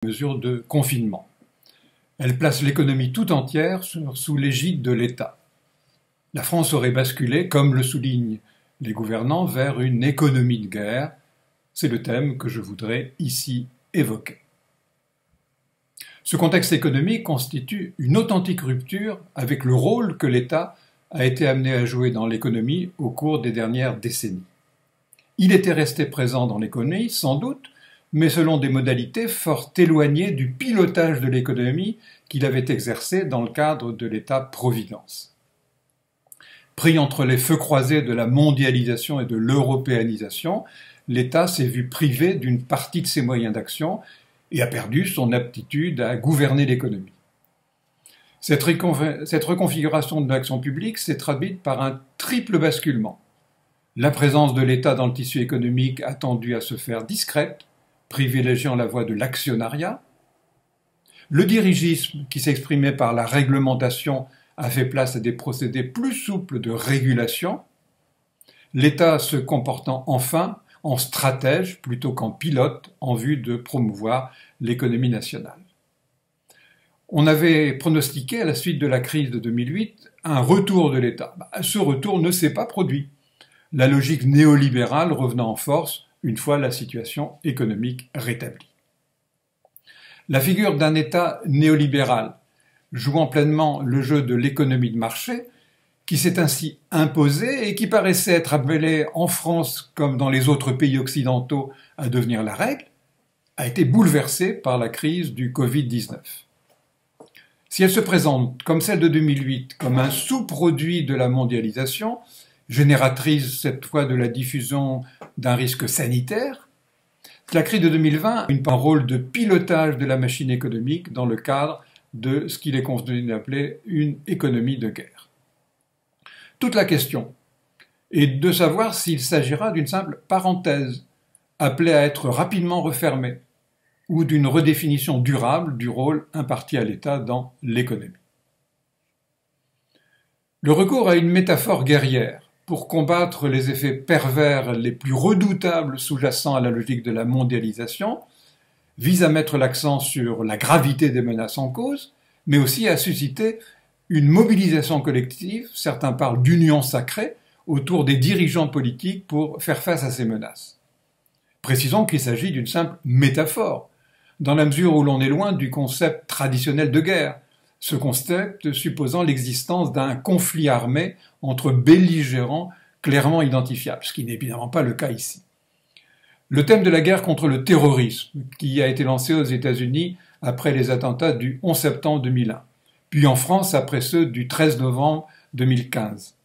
mesures de confinement. Elle place l'économie tout entière sous l'égide de l'État. La France aurait basculé, comme le soulignent les gouvernants, vers une économie de guerre. C'est le thème que je voudrais ici évoquer. Ce contexte économique constitue une authentique rupture avec le rôle que l'État a été amené à jouer dans l'économie au cours des dernières décennies. Il était resté présent dans l'économie, sans doute, mais selon des modalités fort éloignées du pilotage de l'économie qu'il avait exercé dans le cadre de l'État-providence. Pris entre les feux croisés de la mondialisation et de l'européanisation, l'État s'est vu privé d'une partie de ses moyens d'action et a perdu son aptitude à gouverner l'économie. Cette reconfiguration de l'action publique s'est traduite par un triple basculement. La présence de l'État dans le tissu économique a tendu à se faire discrète, privilégiant la voie de l'actionnariat. Le dirigisme, qui s'exprimait par la réglementation, a fait place à des procédés plus souples de régulation. L'État se comportant enfin en stratège plutôt qu'en pilote en vue de promouvoir l'économie nationale. On avait pronostiqué à la suite de la crise de 2008 un retour de l'État. Ce retour ne s'est pas produit. La logique néolibérale revenant en force une fois la situation économique rétablie. La figure d'un État néolibéral, jouant pleinement le jeu de l'économie de marché, qui s'est ainsi imposé et qui paraissait être appelé en France comme dans les autres pays occidentaux à devenir la règle, a été bouleversée par la crise du Covid-19. Si elle se présente, comme celle de 2008, comme un sous-produit de la mondialisation, génératrice cette fois de la diffusion d'un risque sanitaire, la crise de 2020 a un rôle de pilotage de la machine économique dans le cadre de ce qu'il est convenu d'appeler une économie de guerre. Toute la question est de savoir s'il s'agira d'une simple parenthèse appelée à être rapidement refermée ou d'une redéfinition durable du rôle imparti à l'État dans l'économie. Le recours à une métaphore guerrière pour combattre les effets pervers les plus redoutables sous-jacents à la logique de la mondialisation, vise à mettre l'accent sur la gravité des menaces en cause, mais aussi à susciter une mobilisation collective, certains parlent d'union sacrée, autour des dirigeants politiques pour faire face à ces menaces. Précisons qu'il s'agit d'une simple métaphore, dans la mesure où l'on est loin du concept traditionnel de guerre, ce concept supposant l'existence d'un conflit armé entre belligérants clairement identifiables, ce qui n'est évidemment pas le cas ici. Le thème de la guerre contre le terrorisme, qui a été lancé aux États-Unis après les attentats du 11 septembre 2001, puis en France après ceux du 13 novembre 2015,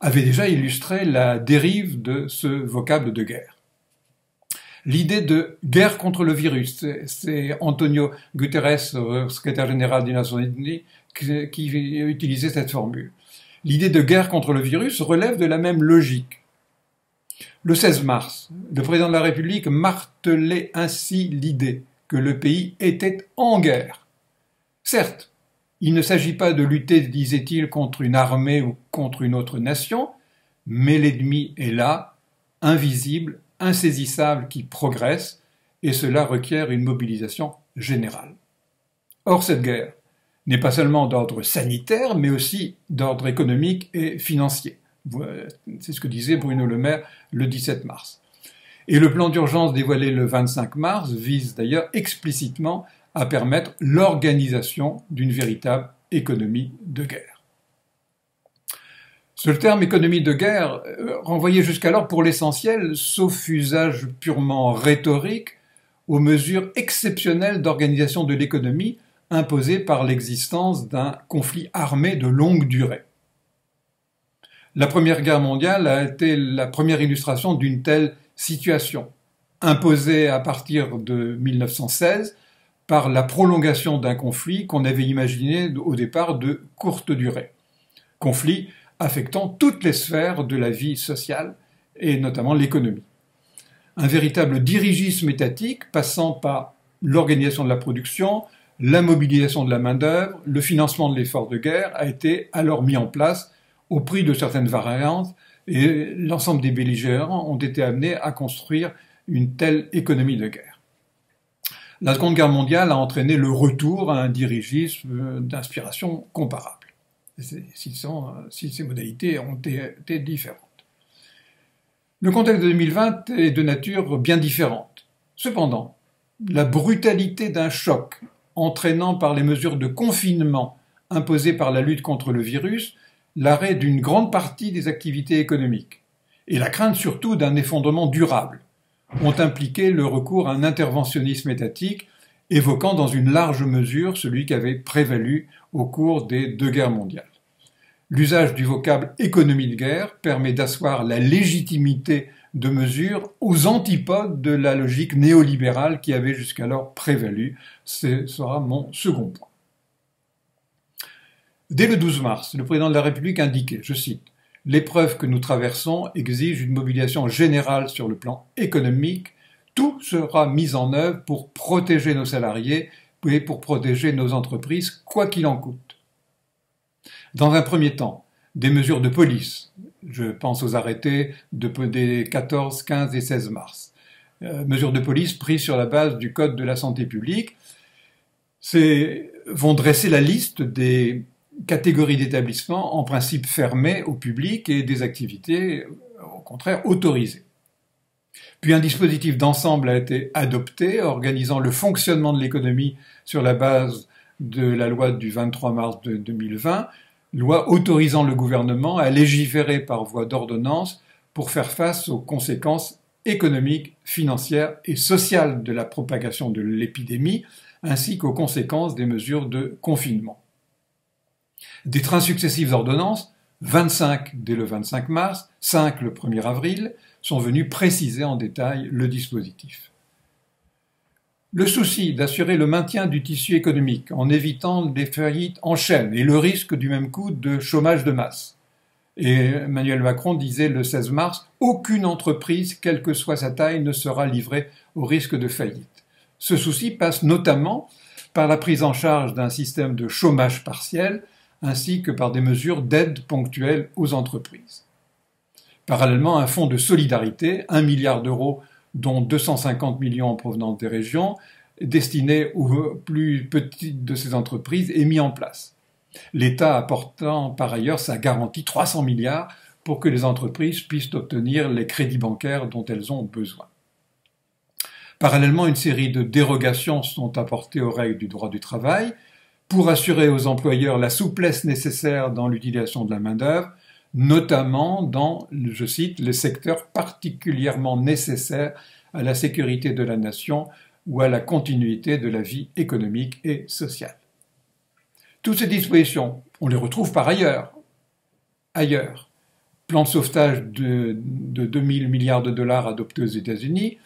avait déjà illustré la dérive de ce vocable de guerre. L'idée de guerre contre le virus, c'est Antonio Guterres, secrétaire général des Nations Unies, qui a utilisé cette formule. L'idée de guerre contre le virus relève de la même logique. Le 16 mars, le président de la République martelait ainsi l'idée que le pays était en guerre. Certes, il ne s'agit pas de lutter, disait-il, contre une armée ou contre une autre nation, mais l'ennemi est là, invisible, insaisissable, qui progresse, et cela requiert une mobilisation générale. Or, cette guerre n'est pas seulement d'ordre sanitaire, mais aussi d'ordre économique et financier. C'est ce que disait Bruno Le Maire le 17 mars. Et le plan d'urgence dévoilé le 25 mars vise d'ailleurs explicitement à permettre l'organisation d'une véritable économie de guerre. Ce terme économie de guerre renvoyait jusqu'alors pour l'essentiel, sauf usage purement rhétorique, aux mesures exceptionnelles d'organisation de l'économie imposées par l'existence d'un conflit armé de longue durée. La Première Guerre mondiale a été la première illustration d'une telle situation, imposée à partir de 1916 par la prolongation d'un conflit qu'on avait imaginé au départ de courte durée. Conflit affectant toutes les sphères de la vie sociale et notamment l'économie. Un véritable dirigisme étatique passant par l'organisation de la production, la mobilisation de la main-d'œuvre, le financement de l'effort de guerre a été alors mis en place au prix de certaines variantes et l'ensemble des belligérants ont été amenés à construire une telle économie de guerre. la Seconde Guerre mondiale a entraîné le retour à un dirigisme d'inspiration comparable, si ces modalités ont été différentes. Le contexte de 2020 est de nature bien différente. Cependant, la brutalité d'un choc entraînant par les mesures de confinement imposées par la lutte contre le virus l'arrêt d'une grande partie des activités économiques et la crainte surtout d'un effondrement durable ont impliqué le recours à un interventionnisme étatique évoquant dans une large mesure celui qui avait prévalu au cours des deux guerres mondiales. L'usage du vocable économie de guerre permet d'asseoir la légitimité de mesures aux antipodes de la logique néolibérale qui avait jusqu'alors prévalu. Ce sera mon second point. Dès le 12 mars, le président de la République indiquait, je cite, « L'épreuve que nous traversons exige une mobilisation générale sur le plan économique. Tout sera mis en œuvre pour protéger nos salariés et pour protéger nos entreprises, quoi qu'il en coûte. » Dans un premier temps, des mesures de police, je pense aux arrêtés des 14, 15 et 16 mars, mesures de police prises sur la base du Code de la santé publique, vont dresser la liste des catégories d'établissements en principe fermés au public et des activités, au contraire, autorisées. Puis un dispositif d'ensemble a été adopté, organisant le fonctionnement de l'économie sur la base de la loi du 23 mars 2020, loi autorisant le gouvernement à légiférer par voie d'ordonnance pour faire face aux conséquences économiques, financières et sociales de la propagation de l'épidémie, ainsi qu'aux conséquences des mesures de confinement. Des trains successives ordonnances, 25 dès le 25 mars, 5 le 1er avril, sont venus préciser en détail le dispositif. Le souci d'assurer le maintien du tissu économique en évitant des faillites en chaîne et le risque du même coup de chômage de masse. Et Emmanuel Macron disait le 16 mars « Aucune entreprise, quelle que soit sa taille, ne sera livrée au risque de faillite ». Ce souci passe notamment par la prise en charge d'un système de chômage partiel ainsi que par des mesures d'aide ponctuelle aux entreprises. Parallèlement, un fonds de solidarité, 1 milliard d'euros, dont 250 millions en provenance des régions, destiné aux plus petites de ces entreprises, est mis en place. L'État apportant par ailleurs sa garantie 300 milliards pour que les entreprises puissent obtenir les crédits bancaires dont elles ont besoin. Parallèlement, une série de dérogations sont apportées aux règles du droit du travail pour assurer aux employeurs la souplesse nécessaire dans l'utilisation de la main-d'œuvre, notamment dans, je cite, les secteurs particulièrement nécessaires à la sécurité de la nation ou à la continuité de la vie économique et sociale. Toutes ces dispositions, on les retrouve par ailleurs. Plan de sauvetage de 2000 milliards de dollars adopté aux États-Unis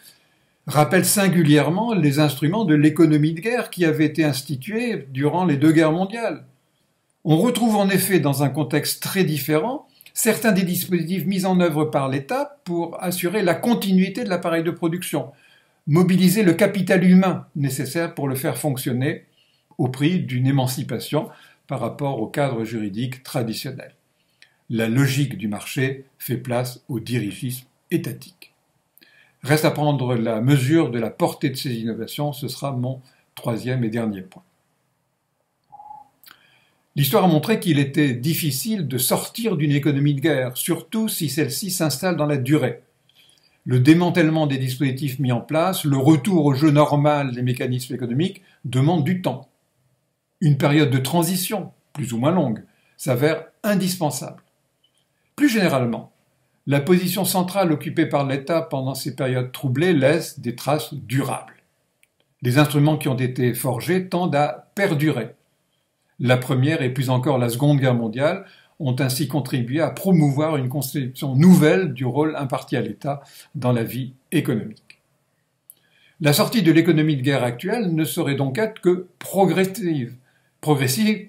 rappelle singulièrement les instruments de l'économie de guerre qui avaient été institués durant les deux guerres mondiales. On retrouve en effet, dans un contexte très différent, certains des dispositifs mis en œuvre par l'État pour assurer la continuité de l'appareil de production, mobiliser le capital humain nécessaire pour le faire fonctionner au prix d'une émancipation par rapport au cadre juridique traditionnel. La logique du marché fait place au dirigisme étatique. Reste à prendre la mesure de la portée de ces innovations, ce sera mon troisième et dernier point. L'histoire a montré qu'il était difficile de sortir d'une économie de guerre, surtout si celle-ci s'installe dans la durée. Le démantèlement des dispositifs mis en place, le retour au jeu normal des mécanismes économiques demandent du temps. Une période de transition, plus ou moins longue, s'avère indispensable. Plus généralement, la position centrale occupée par l'État pendant ces périodes troublées laisse des traces durables. Les instruments qui ont été forgés tendent à perdurer. La Première et plus encore la Seconde Guerre mondiale ont ainsi contribué à promouvoir une conception nouvelle du rôle imparti à l'État dans la vie économique. La sortie de l'économie de guerre actuelle ne saurait donc être que progressive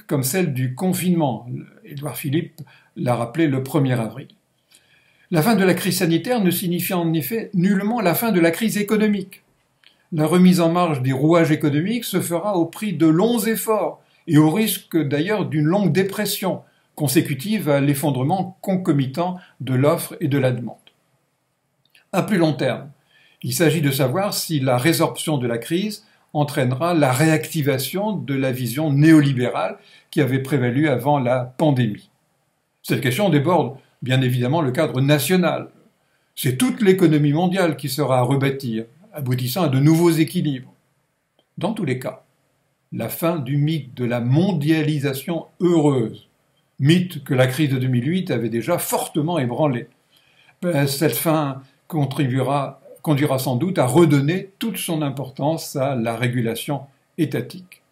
comme celle du confinement. Édouard Philippe l'a rappelé le 1er avril. La fin de la crise sanitaire ne signifie en effet nullement la fin de la crise économique. La remise en marche des rouages économiques se fera au prix de longs efforts et au risque d'ailleurs d'une longue dépression consécutive à l'effondrement concomitant de l'offre et de la demande. À plus long terme, il s'agit de savoir si la résorption de la crise entraînera la réactivation de la vision néolibérale qui avait prévalu avant la pandémie. Cette question déborde bien évidemment le cadre national. C'est toute l'économie mondiale qui sera à rebâtir, aboutissant à de nouveaux équilibres. Dans tous les cas, la fin du mythe de la mondialisation heureuse, mythe que la crise de 2008 avait déjà fortement ébranlé. Cette fin conduira sans doute à redonner toute son importance à la régulation étatique.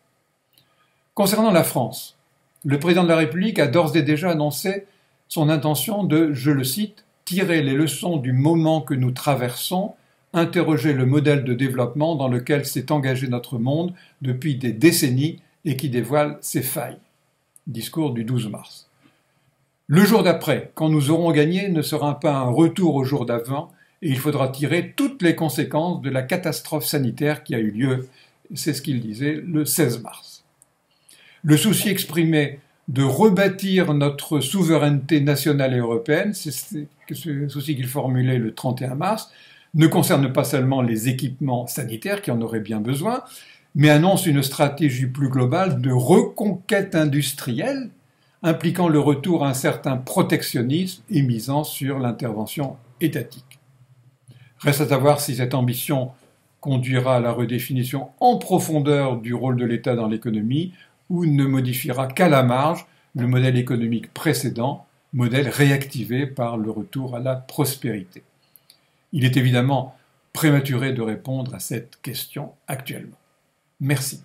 Concernant la France, le président de la République a d'ores et déjà annoncé son intention de, je le cite, tirer les leçons du moment que nous traversons, interroger le modèle de développement dans lequel s'est engagé notre monde depuis des décennies et qui dévoile ses failles. Discours du 12 mars. Le jour d'après, quand nous aurons gagné, ne sera pas un retour au jour d'avant et il faudra tirer toutes les conséquences de la catastrophe sanitaire qui a eu lieu, c'est ce qu'il disait le 16 mars. Le souci exprimé de rebâtir notre souveraineté nationale et européenne, c'est ce souci qu'il formulait le 31 mars, ne concerne pas seulement les équipements sanitaires qui en auraient bien besoin, mais annonce une stratégie plus globale de reconquête industrielle impliquant le retour à un certain protectionnisme et misant sur l'intervention étatique. Reste à savoir si cette ambition conduira à la redéfinition en profondeur du rôle de l'État dans l'économie ou ne modifiera qu'à la marge le modèle économique précédent, modèle réactivé par le retour à la prospérité. Il est évidemment prématuré de répondre à cette question actuellement. Merci.